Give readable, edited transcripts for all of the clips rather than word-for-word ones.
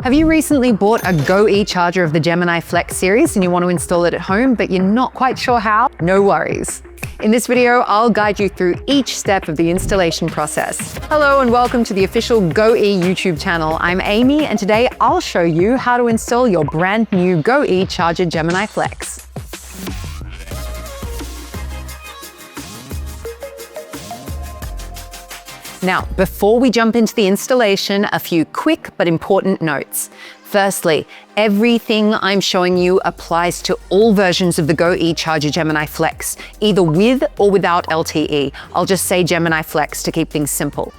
Have you recently bought a GoE charger of the Gemini Flex series and you want to install it at home, but you're not quite sure how? No worries. In this video, I'll guide you through each step of the installation process. Hello and welcome to the official GoE YouTube channel. I'm Amy and today I'll show you how to install your brand new GoE charger Gemini Flex. Now, before we jump into the installation, a few quick but important notes. Firstly, everything I'm showing you applies to all versions of the GoE charger Gemini Flex, either with or without LTE. I'll just say Gemini Flex to keep things simple.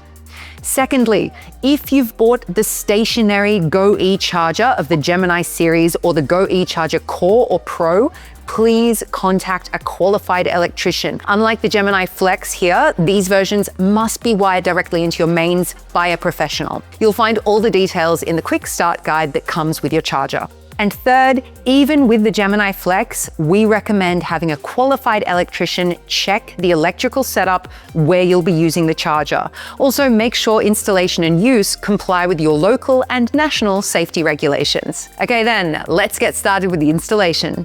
Secondly, if you've bought the stationary GoE charger of the Gemini series or the GoE charger Core or Pro, please contact a qualified electrician. Unlike the Gemini Flex here, these versions must be wired directly into your mains by a professional. You'll find all the details in the quick start guide that comes with your charger. And third, even with the Gemini Flex, we recommend having a qualified electrician check the electrical setup where you'll be using the charger. Also, make sure installation and use comply with your local and national safety regulations. Okay then, let's get started with the installation.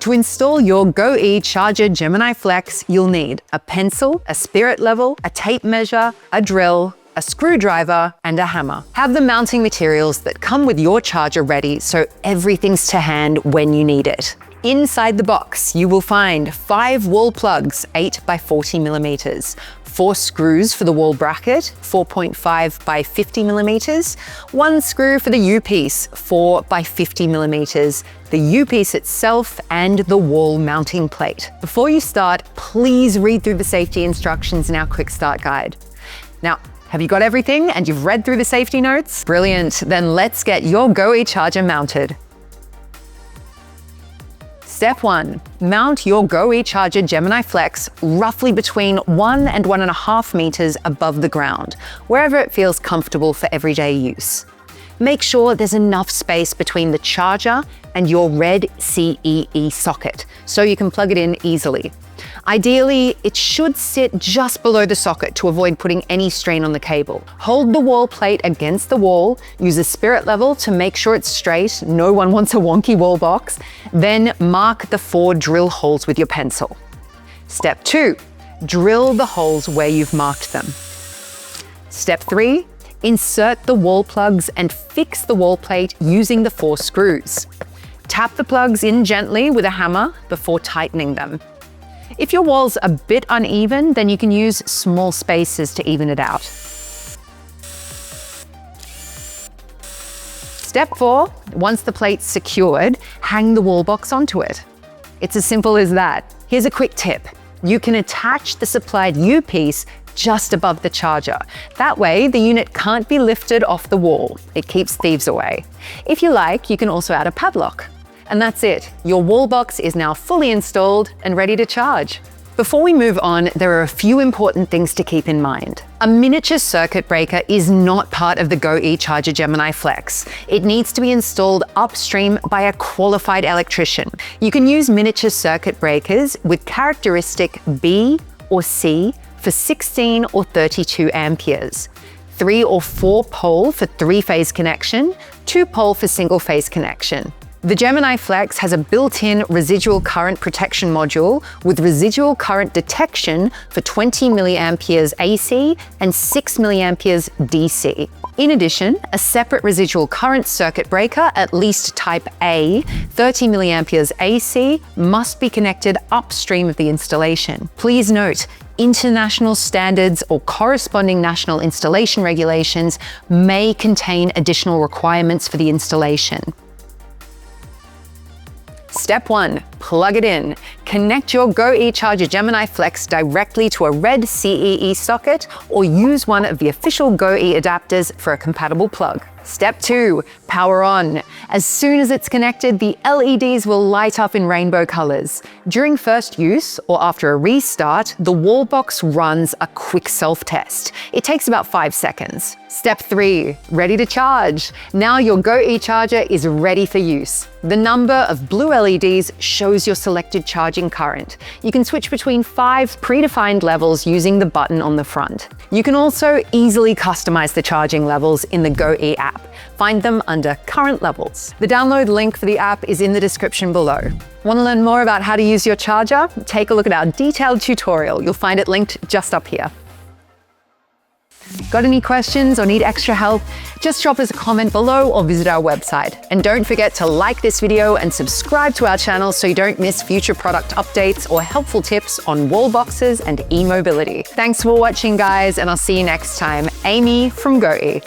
To install your GoE charger Gemini Flex, you'll need a pencil, a spirit level, a tape measure, a drill, a screwdriver, and a hammer. Have the mounting materials that come with your charger ready so everything's to hand when you need it. Inside the box, you will find 5 wall plugs, 8 by 40 millimeters, 4 screws for the wall bracket, 4.5 by 50 millimeters, 1 screw for the U-piece, 4 by 50 millimeters, the U-piece itself, and the wall mounting plate. Before you start, please read through the safety instructions in our quick start guide. Now, have you got everything and you've read through the safety notes? Brilliant, then let's get your GoE charger mounted. Step 1, mount your GoE charger Gemini Flex roughly between 1 and 1.5 meters above the ground, wherever it feels comfortable for everyday use. Make sure there's enough space between the charger and your red CEE socket, so you can plug it in easily. Ideally, it should sit just below the socket to avoid putting any strain on the cable. Hold the wall plate against the wall, use a spirit level to make sure it's straight, no one wants a wonky wall box, then mark the 4 drill holes with your pencil. Step 2, drill the holes where you've marked them. Step 3, insert the wall plugs and fix the wall plate using the 4 screws. Tap the plugs in gently with a hammer before tightening them. If your wall's a bit uneven, then you can use small spacers to even it out. Step 4, once the plate's secured, hang the wall box onto it. It's as simple as that. Here's a quick tip. You can attach the supplied U-piece just above the charger. That way, the unit can't be lifted off the wall. It keeps thieves away. If you like, you can also add a padlock. And that's it. Your wall box is now fully installed and ready to charge. Before we move on, there are a few important things to keep in mind. A miniature circuit breaker is not part of the GoE charger Gemini Flex. It needs to be installed upstream by a qualified electrician. You can use miniature circuit breakers with characteristic B or C for 16 or 32 amperes. 3 or 4 pole for 3-phase connection, 2 pole for single-phase connection. The Gemini Flex has a built-in residual current protection module with residual current detection for 20 milliamperes AC and 6 milliamperes DC. In addition, a separate residual current circuit breaker, at least type A, 30 milliamperes AC, must be connected upstream of the installation. Please note, international standards or corresponding national installation regulations may contain additional requirements for the installation. Step 1, plug it in. Connect your GoE charger Gemini Flex directly to a red CEE socket or use one of the official GoE adapters for a compatible plug. Step 2, power on. As soon as it's connected, the LEDs will light up in rainbow colors. During first use or after a restart, the wall box runs a quick self-test. It takes about 5 seconds. Step 3, ready to charge. Now your GoE charger is ready for use. The number of blue LEDs shows your selected charging current. You can switch between 5 predefined levels using the button on the front. You can also easily customize the charging levels in the GoE app. app. Find them under Current Levels. The download link for the app is in the description below. Want to learn more about how to use your charger? Take a look at our detailed tutorial. You'll find it linked just up here. Got any questions or need extra help? Just drop us a comment below or visit our website. And don't forget to like this video and subscribe to our channel so you don't miss future product updates or helpful tips on wall boxes and e-mobility. Thanks for watching, guys, and I'll see you next time. Amy from GoE.